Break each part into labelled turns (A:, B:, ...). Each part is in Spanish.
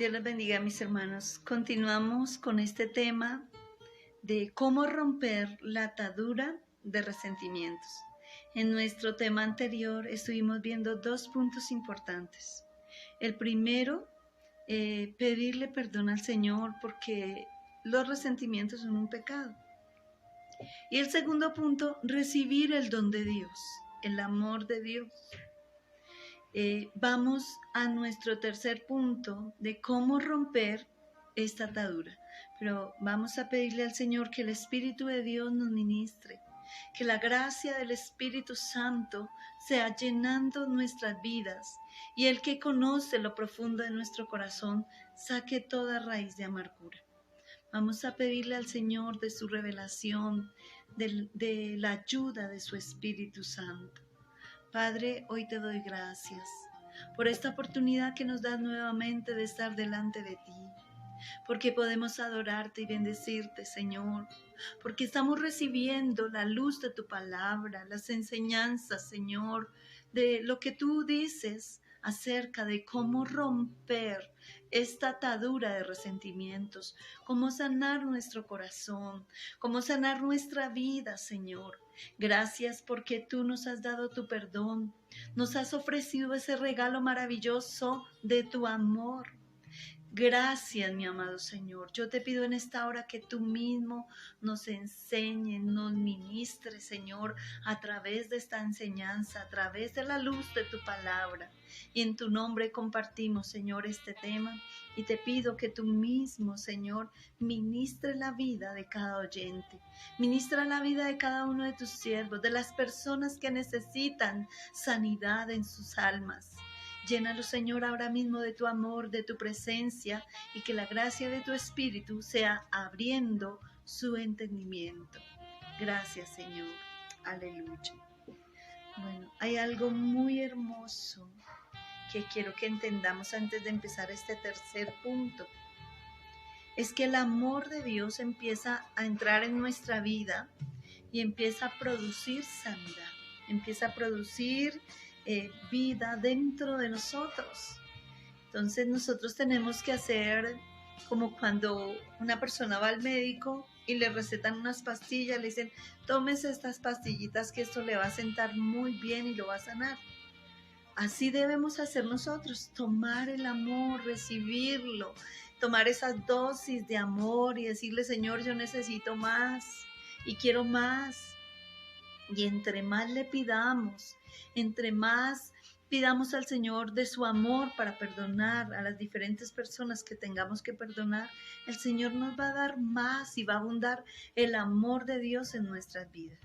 A: Dios les bendiga, mis hermanos. Continuamos con este tema de cómo romper la atadura de resentimientos. En nuestro tema anterior estuvimos viendo dos puntos importantes. El primero, pedirle perdón al Señor porque los resentimientos son un pecado. Y el segundo punto, recibir el don de Dios, el amor de Dios. Vamos a nuestro tercer punto de cómo romper esta atadura. Pero vamos a pedirle al Señor que el Espíritu de Dios nos ministre, que la gracia del Espíritu Santo sea llenando nuestras vidas y el que conoce lo profundo de nuestro corazón saque toda raíz de amargura. Vamos a pedirle al Señor de su revelación, de la ayuda de su Espíritu Santo. Padre, hoy te doy gracias por esta oportunidad que nos das nuevamente de estar delante de ti, porque podemos adorarte y bendecirte, Señor, porque estamos recibiendo la luz de tu palabra, las enseñanzas, Señor, de lo que tú dices acerca de cómo romper esta atadura de resentimientos, cómo sanar nuestro corazón, cómo sanar nuestra vida, Señor. Gracias porque tú nos has dado tu perdón, nos has ofrecido ese regalo maravilloso de tu amor. Gracias, mi amado Señor. Yo te pido en esta hora que tú mismo nos enseñes, nos ministres, Señor, a través de esta enseñanza, a través de la luz de tu palabra. Y en tu nombre compartimos, Señor, este tema. Y te pido que tú mismo, Señor, ministre la vida de cada oyente. Ministra la vida de cada uno de tus siervos, de las personas que necesitan sanidad en sus almas. Llénalo, Señor, ahora mismo de tu amor, de tu presencia y que la gracia de tu Espíritu sea abriendo su entendimiento. Gracias, Señor. Aleluya. Bueno, hay algo muy hermoso que quiero que entendamos antes de empezar este tercer punto. Es que el amor de Dios empieza a entrar en nuestra vida y empieza a producir sanidad, empieza a producir vida dentro de nosotros. Entonces nosotros tenemos que hacer como cuando una persona va al médico y le recetan unas pastillas, le dicen, tómese estas pastillitas que esto le va a sentar muy bien y lo va a sanar. Así debemos hacer nosotros, tomar el amor, recibirlo, tomar esa dosis de amor y decirle, Señor, yo necesito más y quiero más. Y entre más le pidamos, entre más pidamos al Señor de su amor para perdonar a las diferentes personas que tengamos que perdonar, el Señor nos va a dar más y va a abundar el amor de Dios en nuestras vidas.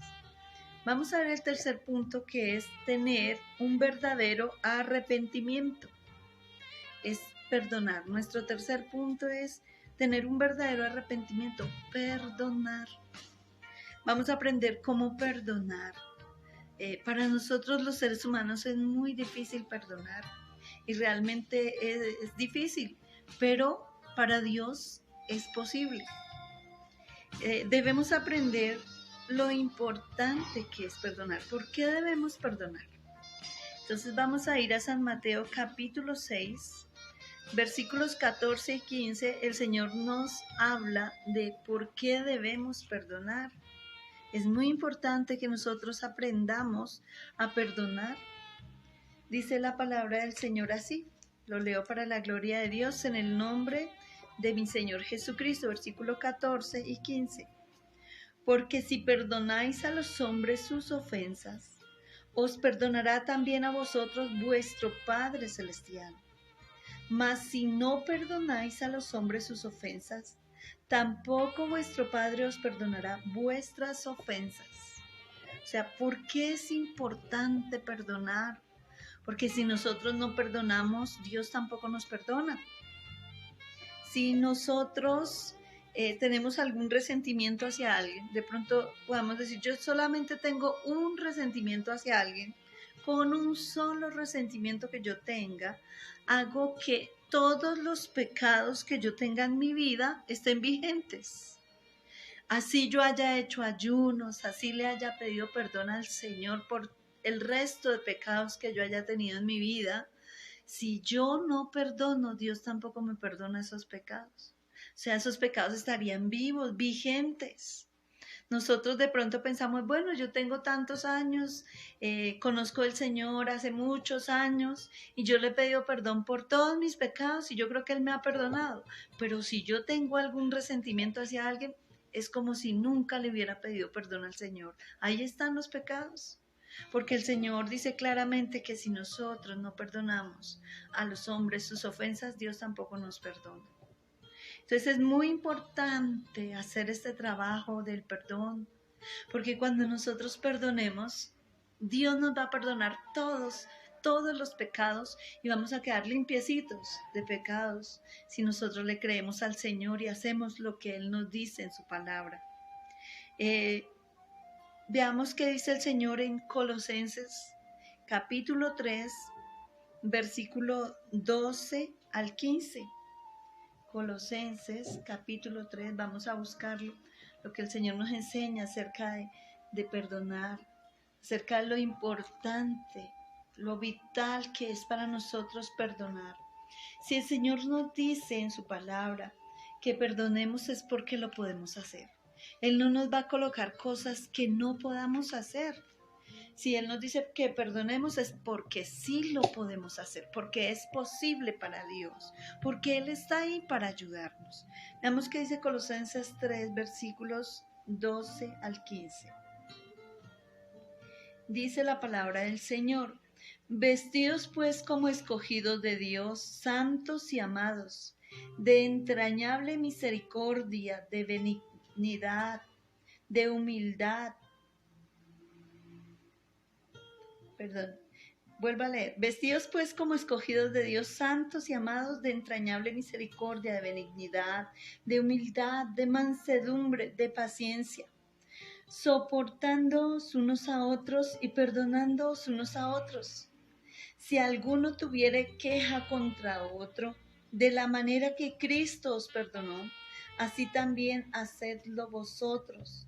A: Vamos a ver el tercer punto, que es tener un verdadero arrepentimiento. Es perdonar. Nuestro tercer punto es tener un verdadero arrepentimiento, perdonar. Vamos a aprender cómo perdonar. Para nosotros los seres humanos es muy difícil perdonar y realmente es difícil, pero para Dios es posible. Debemos aprender lo importante que es perdonar. ¿Por qué debemos perdonar? Entonces vamos a ir a San Mateo capítulo 6, versículos 14 y 15. El Señor nos habla de por qué debemos perdonar. Es muy importante que nosotros aprendamos a perdonar. Dice la palabra del Señor así, lo leo para la gloria de Dios en el nombre de mi Señor Jesucristo, versículo 14 y 15. Porque si perdonáis a los hombres sus ofensas, os perdonará también a vosotros vuestro Padre Celestial. Mas si no perdonáis a los hombres sus ofensas, tampoco vuestro Padre os perdonará vuestras ofensas. O sea, ¿por qué es importante perdonar? Porque si nosotros no perdonamos, Dios tampoco nos perdona. Si nosotros tenemos algún resentimiento hacia alguien, de pronto podamos decir, yo solamente tengo un resentimiento hacia alguien, con un solo resentimiento que yo tenga, hago que todos los pecados que yo tenga en mi vida estén vigentes. Así yo haya hecho ayunos, así le haya pedido perdón al Señor por el resto de pecados que yo haya tenido en mi vida, Si yo no perdono, Dios tampoco me perdona esos pecados. O sea, esos pecados estarían vivos, vigentes. Nosotros de pronto pensamos, bueno, yo tengo tantos años, conozco al Señor hace muchos años y yo le he pedido perdón por todos mis pecados y yo creo que Él me ha perdonado. Pero si yo tengo algún resentimiento hacia alguien, es como si nunca le hubiera pedido perdón al Señor. Ahí están los pecados. Porque el Señor dice claramente que si nosotros no perdonamos a los hombres sus ofensas, Dios tampoco nos perdona. Entonces es muy importante hacer este trabajo del perdón, porque cuando nosotros perdonemos, Dios nos va a perdonar todos los pecados y vamos a quedar limpiecitos de pecados si nosotros le creemos al Señor y hacemos lo que Él nos dice en su palabra. Veamos qué dice el Señor en Colosenses capítulo 3, versículo 12 al 15. Colosenses capítulo 3, vamos a buscarlo, lo que el Señor nos enseña acerca de perdonar, acerca de lo importante, lo vital que es para nosotros perdonar. Si el Señor nos dice en su palabra que perdonemos es porque lo podemos hacer. Él no nos va a colocar cosas que no podamos hacer. Si Él nos dice que perdonemos es porque sí lo podemos hacer, porque es posible para Dios, porque Él está ahí para ayudarnos. Veamos qué dice Colosenses 3, versículos 12 al 15. Dice la palabra del Señor: vestidos pues como escogidos de Dios, santos y amados, de entrañable misericordia, de benignidad, de humildad. Vuelvo a leer. Vestidos pues como escogidos de Dios, santos y amados, de entrañable misericordia, de benignidad, de humildad, de mansedumbre, de paciencia, soportándoos unos a otros y perdonándoos unos a otros. Si alguno tuviere queja contra otro, de la manera que Cristo os perdonó, así también hacedlo vosotros.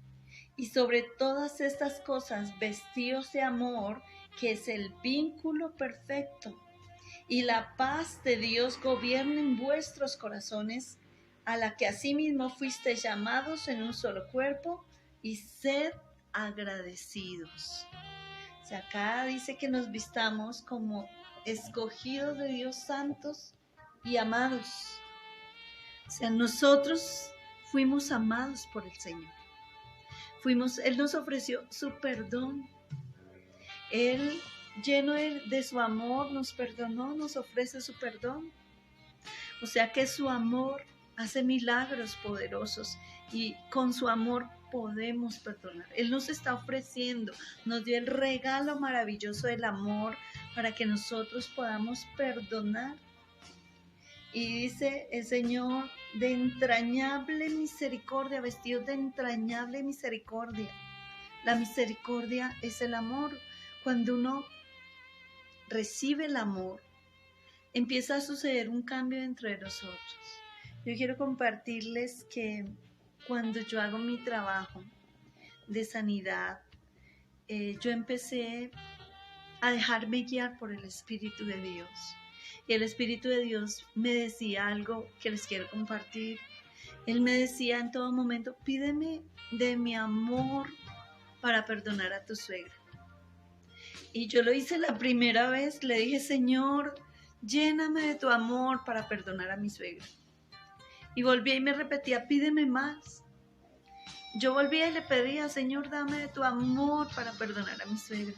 A: Y sobre todas estas cosas, vestíos de amor, que es el vínculo perfecto, y la paz de Dios gobierne en vuestros corazones, a la que asimismo fuisteis llamados en un solo cuerpo, y sed agradecidos. O sea, acá dice que nos vistamos como escogidos de Dios, santos y amados. O sea, nosotros fuimos amados por el Señor. Él nos ofreció su perdón. Él, lleno de su amor, nos perdonó, nos ofrece su perdón. O sea que su amor hace milagros poderosos y con su amor podemos perdonar. Él nos está ofreciendo, nos dio el regalo maravilloso del amor para que nosotros podamos perdonar. Y dice el Señor, de entrañable misericordia, vestidos de entrañable misericordia. La misericordia es el amor. Cuando uno recibe el amor, empieza a suceder un cambio dentro de nosotros. Yo quiero compartirles que cuando yo hago mi trabajo de sanidad, yo empecé a dejarme guiar por el Espíritu de Dios. Y el Espíritu de Dios me decía algo que les quiero compartir. Él me decía en todo momento, pídeme de mi amor para perdonar a tu suegra. Y yo lo hice la primera vez, le dije, Señor, lléname de tu amor para perdonar a mi suegra. Y volvía y me repetía, pídeme más. Yo volvía y le pedía, Señor, dame de tu amor para perdonar a mi suegra.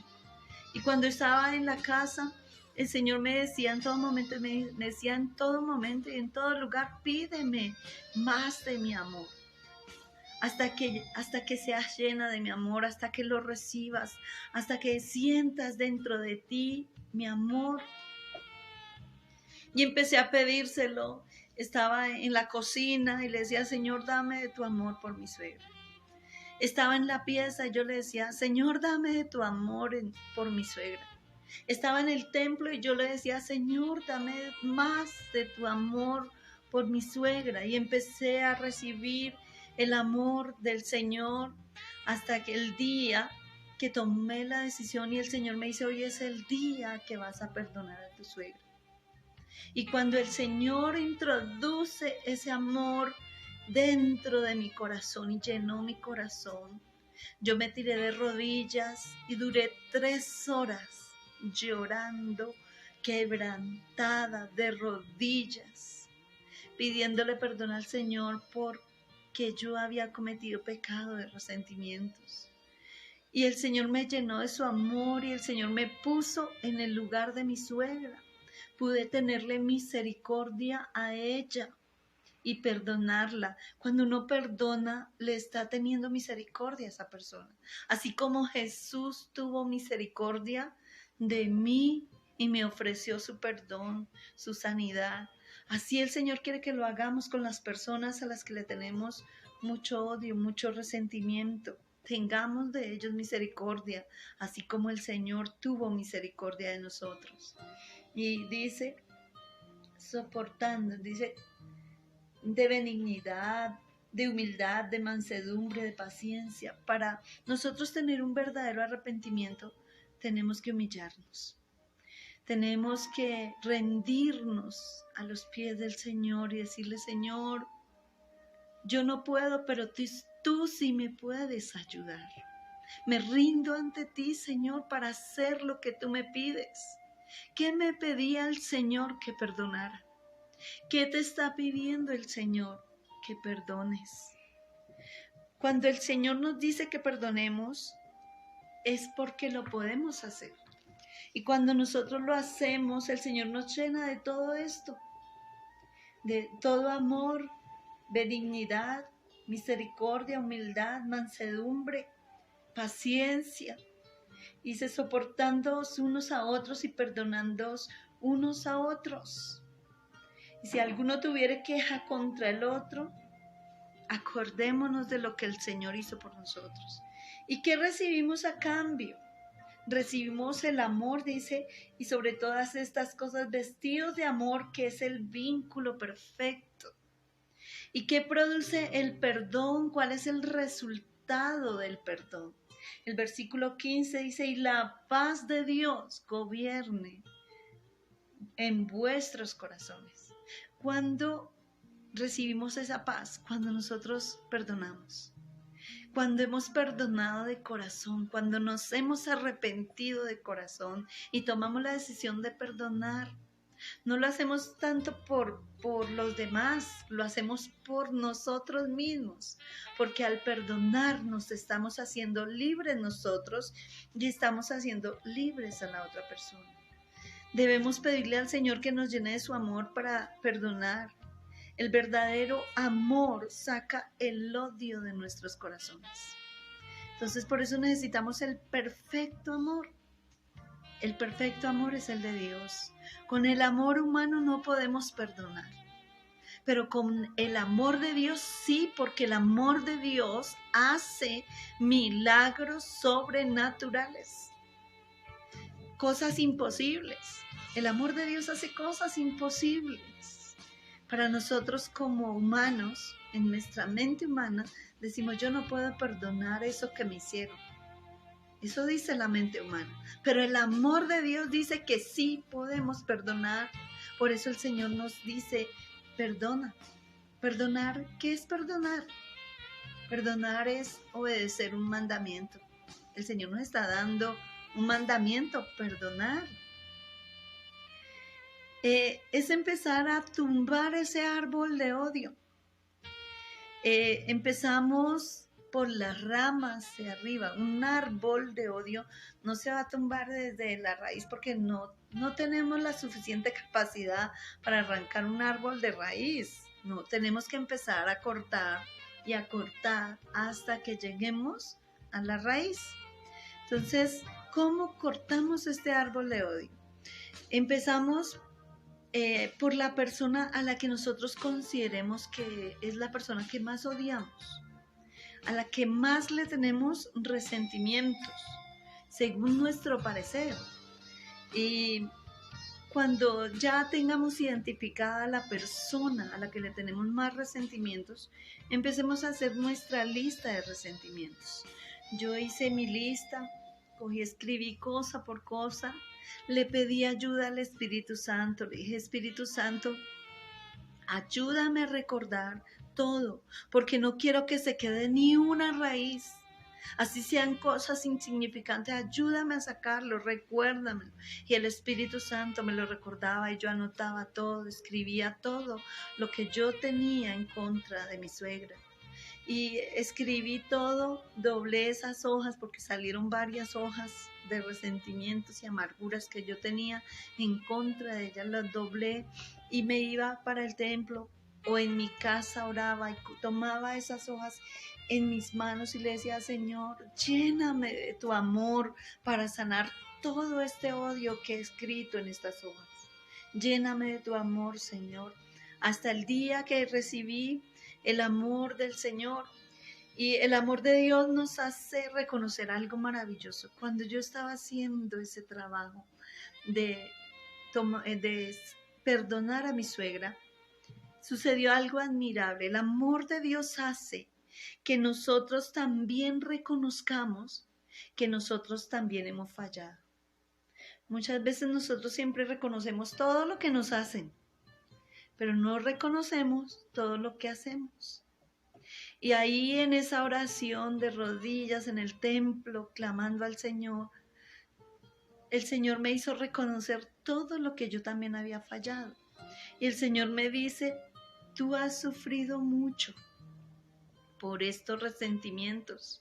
A: Y cuando estaba en la casa, el Señor me decía en todo momento, me decía en todo momento y en todo lugar, pídeme más de mi amor. Hasta que seas llena de mi amor, hasta que lo recibas, hasta que sientas dentro de ti mi amor. Y empecé a pedírselo. Estaba en la cocina y le decía, Señor, dame de tu amor por mi suegra. Estaba en la pieza y yo le decía, Señor, dame de tu amor por mi suegra. Estaba en el templo y yo le decía, Señor, dame más de tu amor por mi suegra. Y empecé a recibir el amor del Señor hasta que el día que tomé la decisión y el Señor me dice, hoy es el día que vas a perdonar a tu suegra. Y cuando el Señor introduce ese amor dentro de mi corazón y llenó mi corazón, yo me tiré de rodillas y duré 3 horas llorando, quebrantada de rodillas, pidiéndole perdón al Señor porque yo había cometido pecado de resentimientos. Y el Señor me llenó de su amor y el Señor me puso en el lugar de mi suegra. Pude tenerle misericordia a ella y perdonarla. Cuando uno perdona, le está teniendo misericordia a esa persona. Así como Jesús tuvo misericordia de mí y me ofreció su perdón, su sanidad. Así el Señor quiere que lo hagamos con las personas a las que le tenemos mucho odio, mucho resentimiento. Tengamos de ellos misericordia, así como el Señor tuvo misericordia de nosotros. Y dice, soportando, dice, de benignidad, de humildad, de mansedumbre, de paciencia. Para nosotros tener un verdadero arrepentimiento, tenemos que humillarnos. Tenemos que rendirnos a los pies del Señor y decirle, Señor, yo no puedo, pero tú sí me puedes ayudar. Me rindo ante ti, Señor, para hacer lo que tú me pides. ¿Qué me pedía el Señor que perdonara? ¿Qué te está pidiendo el Señor? Que perdones. Cuando el Señor nos dice que perdonemos, es porque lo podemos hacer. Y cuando nosotros lo hacemos, el Señor nos llena de todo esto, de todo amor, benignidad, misericordia, humildad, mansedumbre, paciencia. Y se soportándoos unos a otros y perdonándoos unos a otros. Y si alguno tuviere queja contra el otro, acordémonos de lo que el Señor hizo por nosotros. ¿Y qué recibimos a cambio? Recibimos el amor, dice, y sobre todas estas cosas, vestidos de amor, que es el vínculo perfecto. ¿Y qué produce el perdón? ¿Cuál es el resultado del perdón? El versículo 15 dice, y la paz de Dios gobierne en vuestros corazones. Cuando recibimos esa paz, cuando nosotros perdonamos, cuando hemos perdonado de corazón, cuando nos hemos arrepentido de corazón y tomamos la decisión de perdonar, no lo hacemos tanto por los demás, lo hacemos por nosotros mismos, porque al perdonar nos estamos haciendo libres nosotros y estamos haciendo libres a la otra persona. Debemos pedirle al Señor que nos llene de su amor para perdonar. El verdadero amor saca el odio de nuestros corazones. Entonces, por eso necesitamos el perfecto amor. El perfecto amor es el de Dios. Con el amor humano no podemos perdonar, pero con el amor de Dios sí, porque el amor de Dios hace milagros sobrenaturales, cosas imposibles. El amor de Dios hace cosas imposibles. Para nosotros como humanos, en nuestra mente humana, decimos, yo no puedo perdonar eso que me hicieron. Eso dice la mente humana. Pero el amor de Dios dice que sí podemos perdonar. Por eso el Señor nos dice, perdona. ¿Perdonar? ¿Qué es perdonar? Perdonar es obedecer un mandamiento. El Señor nos está dando un mandamiento, perdonar. Es empezar a tumbar ese árbol de odio. Empezamos por las ramas de arriba. Un árbol de odio no se va a tumbar desde la raíz porque no tenemos la suficiente capacidad para arrancar un árbol de raíz. No, tenemos que empezar a cortar y a cortar hasta que lleguemos a la raíz. Entonces, ¿cómo cortamos este árbol de odio? Empezamos por la persona a la que nosotros consideremos que es la persona que más odiamos, a la que más le tenemos resentimientos, según nuestro parecer. Y cuando ya tengamos identificada a la persona a la que le tenemos más resentimientos, empecemos a hacer nuestra lista de resentimientos. Yo hice mi lista, escribí cosa por cosa, Le pedí ayuda al Espíritu Santo. Le dije, Espíritu Santo, ayúdame a recordar todo, porque no quiero que se quede ni una raíz. Así sean cosas insignificantes, ayúdame a sacarlo, recuérdamelo. Y el Espíritu Santo me lo recordaba y yo anotaba todo, escribía todo lo que yo tenía en contra de mi suegra. Y escribí todo, doblé esas hojas porque salieron varias hojas de resentimientos y amarguras que yo tenía en contra de ella, las doblé y me iba para el templo o en mi casa oraba y tomaba esas hojas en mis manos y le decía, Señor, lléname de tu amor para sanar todo este odio que he escrito en estas hojas. Lléname de tu amor, Señor, hasta el día que recibí el amor del Señor. Y el amor de Dios nos hace reconocer algo maravilloso. Cuando yo estaba haciendo ese trabajo de perdonar a mi suegra, sucedió algo admirable. El amor de Dios hace que nosotros también reconozcamos que nosotros también hemos fallado. Muchas veces nosotros siempre reconocemos todo lo que nos hacen, pero no reconocemos todo lo que hacemos. Y ahí en esa oración de rodillas en el templo, clamando al Señor, el Señor me hizo reconocer todo lo que yo también había fallado. Y el Señor me dice, tú has sufrido mucho por estos resentimientos,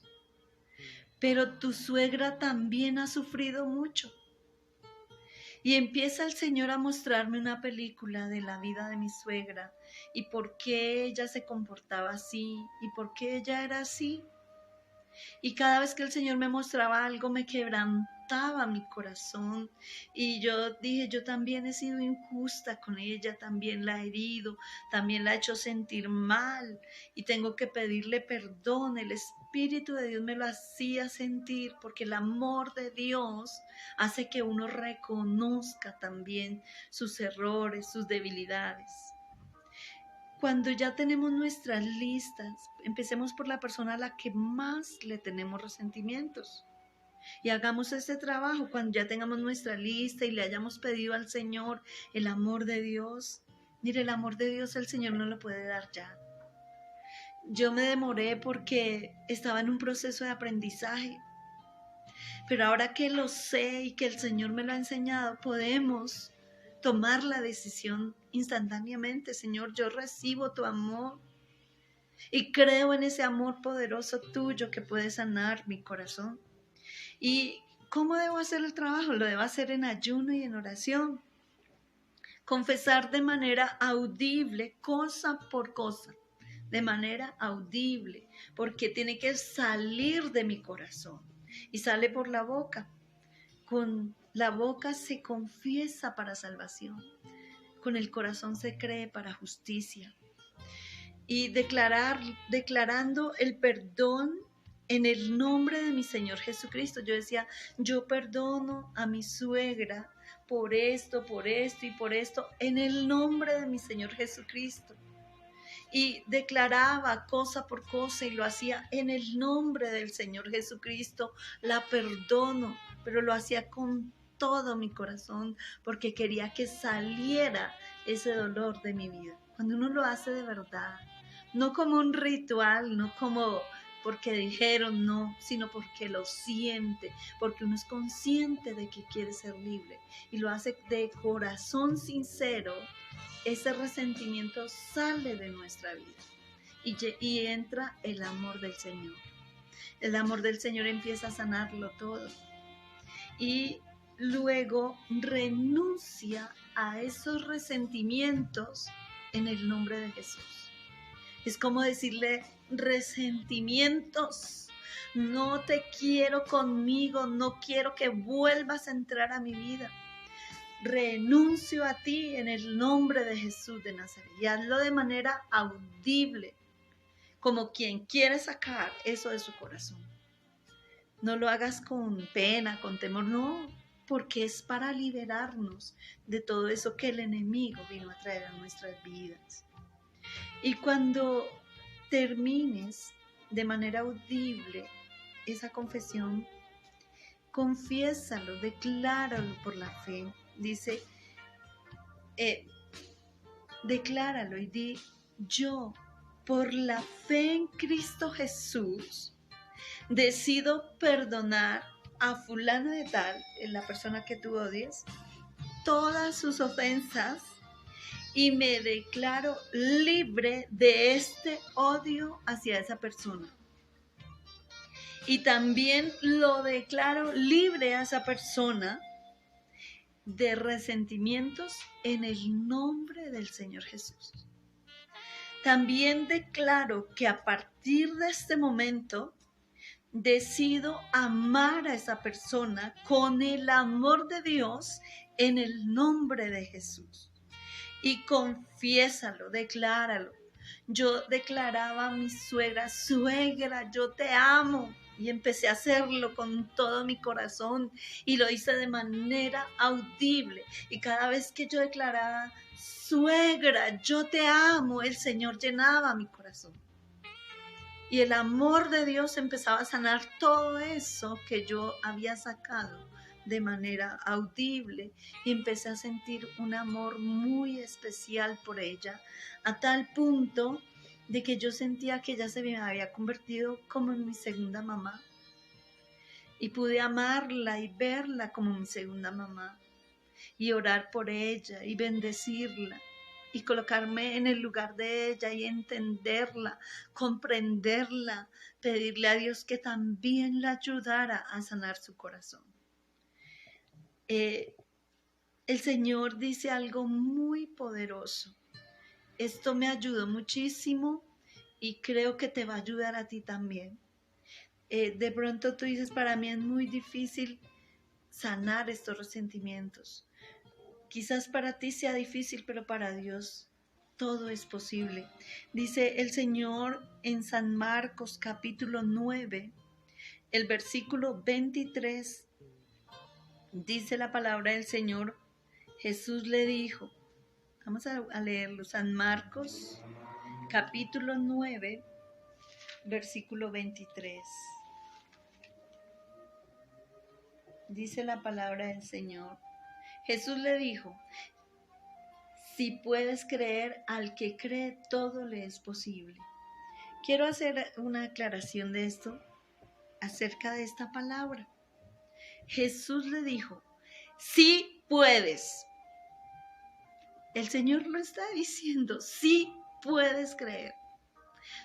A: pero tu suegra también ha sufrido mucho. Y empieza el Señor a mostrarme una película de la vida de mi suegra y por qué ella se comportaba así y por qué ella era así. Y cada vez que el Señor me mostraba algo me quebrantaba mi corazón y yo dije, yo también he sido injusta con ella, también la he herido, también la he hecho sentir mal y tengo que pedirle perdón. El Espíritu de Dios me lo hacía sentir porque el amor de Dios hace que uno reconozca también sus errores, sus debilidades. Cuando ya tenemos nuestras listas, empecemos por la persona a la que más le tenemos resentimientos. Y hagamos este trabajo cuando ya tengamos nuestra lista y le hayamos pedido al Señor el amor de Dios. Mire, el amor de Dios el Señor no lo puede dar ya. Yo me demoré porque estaba en un proceso de aprendizaje. Pero ahora que lo sé y que el Señor me lo ha enseñado, podemos tomar la decisión instantáneamente. Señor, yo recibo tu amor y creo en ese amor poderoso tuyo que puede sanar mi corazón. ¿Y cómo debo hacer el trabajo? Lo debo hacer en ayuno y en oración. Confesar de manera audible, cosa por cosa, de manera audible, porque tiene que salir de mi corazón y sale por la boca. Con la boca se confiesa para salvación, con el corazón se cree para justicia. Y declarando el perdón en el nombre de mi Señor Jesucristo. Yo decía, yo perdono a mi suegra por esto y por esto, en el nombre de mi Señor Jesucristo. Y declaraba cosa por cosa y lo hacía en el nombre del Señor Jesucristo. La perdono, pero lo hacía con todo mi corazón porque quería que saliera ese dolor de mi vida. Cuando uno lo hace de verdad, no como un ritual, no como porque dijeron no, sino porque lo siente, porque uno es consciente de que quiere ser libre y lo hace de corazón sincero. Ese resentimiento sale de nuestra vida y entra el amor del Señor. El amor del Señor empieza a sanarlo todo. Y luego renuncia a esos resentimientos en el nombre de Jesús. Es como decirle, resentimientos, no te quiero conmigo, no quiero que vuelvas a entrar a mi vida. Renuncio a ti en el nombre de Jesús de Nazaret. Y hazlo de manera audible, como quien quiere sacar eso de su corazón. No lo hagas con pena, con temor, no, porque es para liberarnos de todo eso que el enemigo vino a traer a nuestras vidas. Y cuando termines de manera audible esa confesión, Confiésalo, decláralo por la fe. Dice, decláralo y di, yo, por la fe en Cristo Jesús, decido perdonar a fulano de tal, la persona que tú odies, todas sus ofensas y me declaro libre de este odio hacia esa persona. Y también lo declaro libre a esa persona de resentimientos en el nombre del Señor Jesús. También declaro que a partir de este momento decido amar a esa persona con el amor de Dios en el nombre de Jesús. Y confiésalo, decláralo. Yo declaraba a mi suegra, suegra, yo te amo. Y empecé a hacerlo con todo mi corazón y lo hice de manera audible. Y cada vez que yo declaraba, suegra, yo te amo, el Señor llenaba mi corazón. Y el amor de Dios empezaba a sanar todo eso que yo había sacado de manera audible. Y empecé a sentir un amor muy especial por ella, a tal punto de que yo sentía que ella se me había convertido como en mi segunda mamá. Y pude amarla y verla como mi segunda mamá. Y orar por ella y bendecirla. Y colocarme en el lugar de ella y entenderla, comprenderla, pedirle a Dios que también la ayudara a sanar su corazón. El Señor dice algo muy poderoso. Esto me ayudó muchísimo y creo que te va a ayudar a ti también. De pronto tú dices, para mí es muy difícil sanar estos resentimientos. Quizás para ti sea difícil, pero para Dios todo es posible. Dice el Señor en San Marcos capítulo 9, el versículo 23, dice la palabra del Señor, Jesús le dijo, vamos a leerlo, San Marcos capítulo 9, versículo 23. Dice la palabra del Señor. Jesús le dijo, si puedes creer, al que cree todo le es posible. Quiero hacer una aclaración de esto, acerca de esta palabra. Jesús le dijo, sí puedes. El Señor lo está diciendo, sí puedes creer.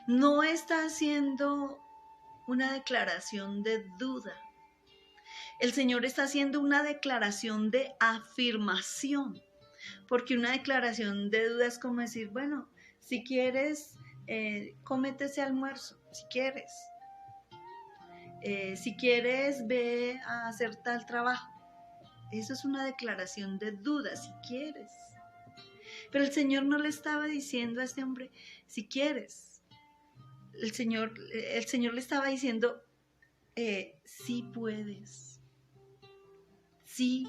A: No está haciendo una declaración de duda. El Señor está haciendo una declaración de afirmación. Porque una declaración de duda es como decir, bueno, si quieres, cómete ese almuerzo, si quieres. Si quieres, ve a hacer tal trabajo. Eso es una declaración de duda, si quieres. Pero el Señor no le estaba diciendo a este hombre, si quieres. El Señor le estaba diciendo, sí puedes. Sí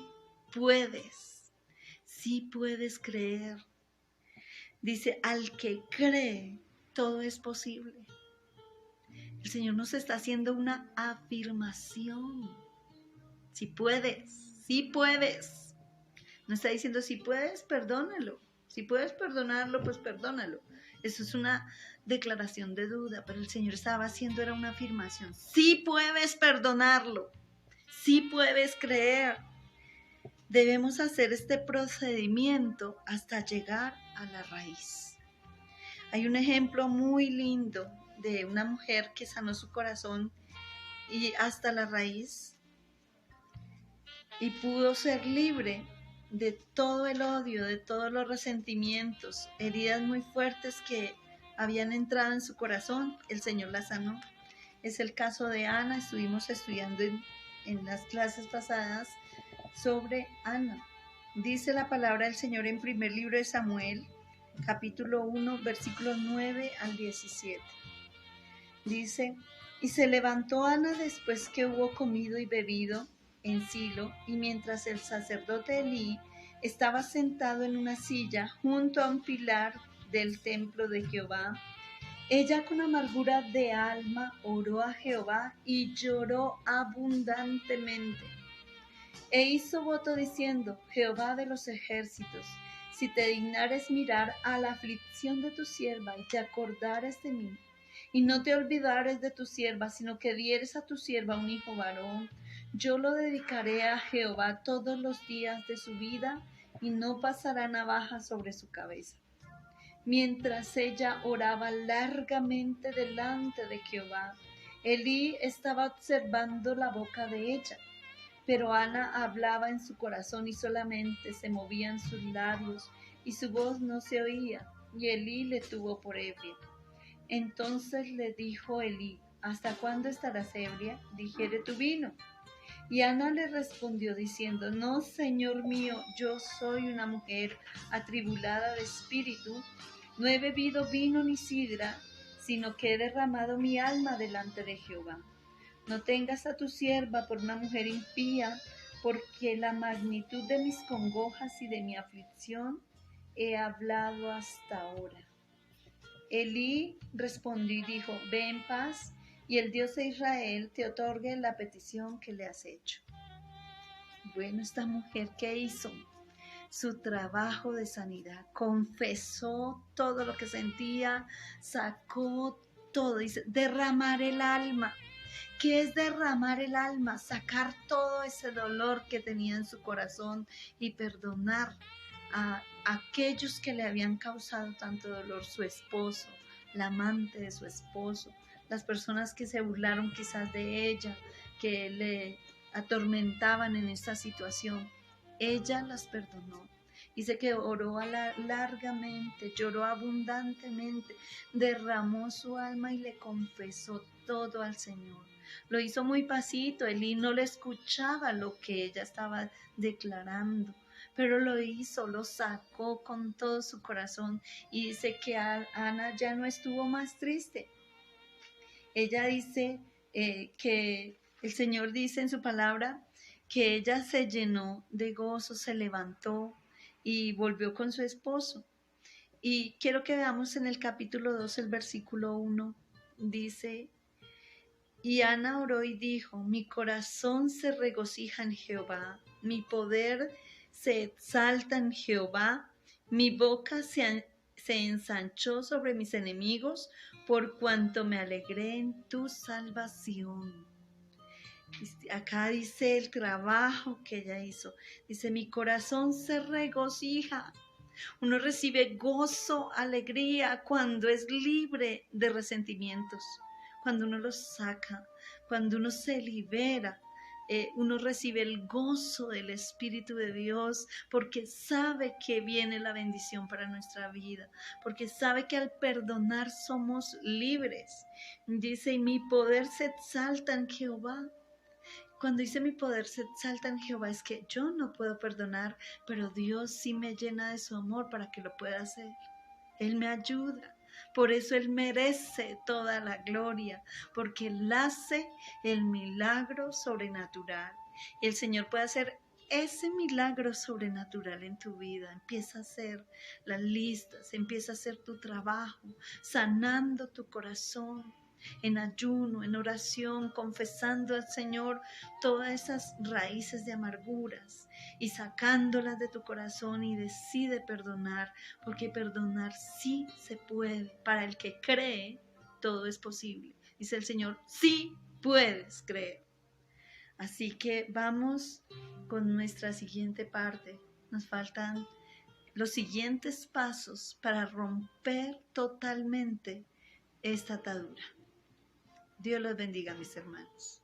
A: puedes. Sí puedes creer. Dice, al que cree, todo es posible. El Señor nos está haciendo una afirmación. Si puedes, sí puedes. No está diciendo, si puedes, perdónalo. Si puedes perdonarlo, pues perdónalo. Eso es una declaración de duda, pero el Señor estaba haciendo era una afirmación. Sí puedes perdonarlo. Sí puedes creer. Debemos hacer este procedimiento hasta llegar a la raíz. Hay un ejemplo muy lindo de una mujer que sanó su corazón y hasta la raíz y pudo ser libre de todo el odio, de todos los resentimientos, heridas muy fuertes que habían entrado en su corazón. El Señor la sanó. Es el caso de Ana. Estuvimos estudiando en las clases pasadas sobre Ana. Dice la palabra del Señor en primer libro de Samuel, capítulo 1, versículos 9 al 17. Dice, y se levantó Ana después que hubo comido y bebido en Silo, y mientras el sacerdote Elí estaba sentado en una silla junto a un pilar del templo de Jehová, Ella con amargura de alma oró a Jehová y lloró abundantemente. E hizo voto diciendo: Jehová de los ejércitos, si te dignares mirar a la aflicción de tu sierva y te acordares de mí, y no te olvidares de tu sierva, sino que dieres a tu sierva un hijo varón, yo lo dedicaré a Jehová todos los días de su vida, y no pasará navaja sobre su cabeza. Mientras ella oraba largamente delante de Jehová, Elí estaba observando la boca de ella. Pero Ana hablaba en su corazón y solamente se movían sus labios y su voz no se oía, y Elí le tuvo por ebria. Entonces le dijo Elí: ¿Hasta cuándo estarás ebria? Digiere tu vino. Y Ana le respondió diciendo: No, Señor mío, yo soy una mujer atribulada de espíritu, no he bebido vino ni sidra, sino que he derramado mi alma delante de Jehová. No tengas a tu sierva por una mujer impía, porque la magnitud de mis congojas y de mi aflicción he hablado hasta ahora. Elí respondió y dijo: Ve en paz, y el Dios de Israel te otorgue la petición que le has hecho. Bueno, esta mujer, ¿qué hizo? Su trabajo de sanidad, confesó todo lo que sentía, sacó todo, dice: derramar el alma. ¿Qué es derramar el alma? Sacar todo ese dolor que tenía en su corazón y perdonar a aquellos que le habían causado tanto dolor: su esposo, la amante de su esposo, las personas que se burlaron quizás de ella, que le atormentaban en esta situación. Ella las perdonó. Dice que oró largamente, lloró abundantemente, derramó su alma y le confesó todo al Señor. Lo hizo muy pasito, Elí no le escuchaba lo que ella estaba declarando, pero lo hizo, lo sacó con todo su corazón, y dice que Ana ya no estuvo más triste. Ella dice que el Señor dice en su palabra que ella se llenó de gozo, se levantó y volvió con su esposo. Y quiero que veamos en el capítulo 2, el versículo 1, dice: Y Ana oró y dijo: Mi corazón se regocija en Jehová, mi poder se exalta en Jehová, mi boca se ensanchó sobre mis enemigos, por cuanto me alegré en tu salvación. Acá dice el trabajo que ella hizo. Dice: mi corazón se regocija. Uno recibe gozo, alegría cuando es libre de resentimientos, cuando uno los saca, cuando uno se libera. Uno recibe el gozo del Espíritu de Dios porque sabe que viene la bendición para nuestra vida, porque sabe que al perdonar somos libres. Dice: y mi poder se exalta en Jehová. Cuando dice mi poder se exalta en Jehová, es que yo no puedo perdonar, pero Dios sí me llena de su amor para que lo pueda hacer. Él me ayuda. Por eso Él merece toda la gloria, porque Él hace el milagro sobrenatural. Y el Señor puede hacer ese milagro sobrenatural en tu vida. Empieza a hacer las listas, empieza a hacer tu trabajo, sanando tu corazón, en ayuno, en oración, confesando al Señor todas esas raíces de amarguras y sacándolas de tu corazón, y decide perdonar, porque perdonar sí se puede. Para el que cree, todo es posible. Dice el Señor: sí puedes creer. Así que vamos con nuestra siguiente parte. Nos faltan los siguientes pasos para romper totalmente esta atadura. Dios los bendiga, mis hermanos.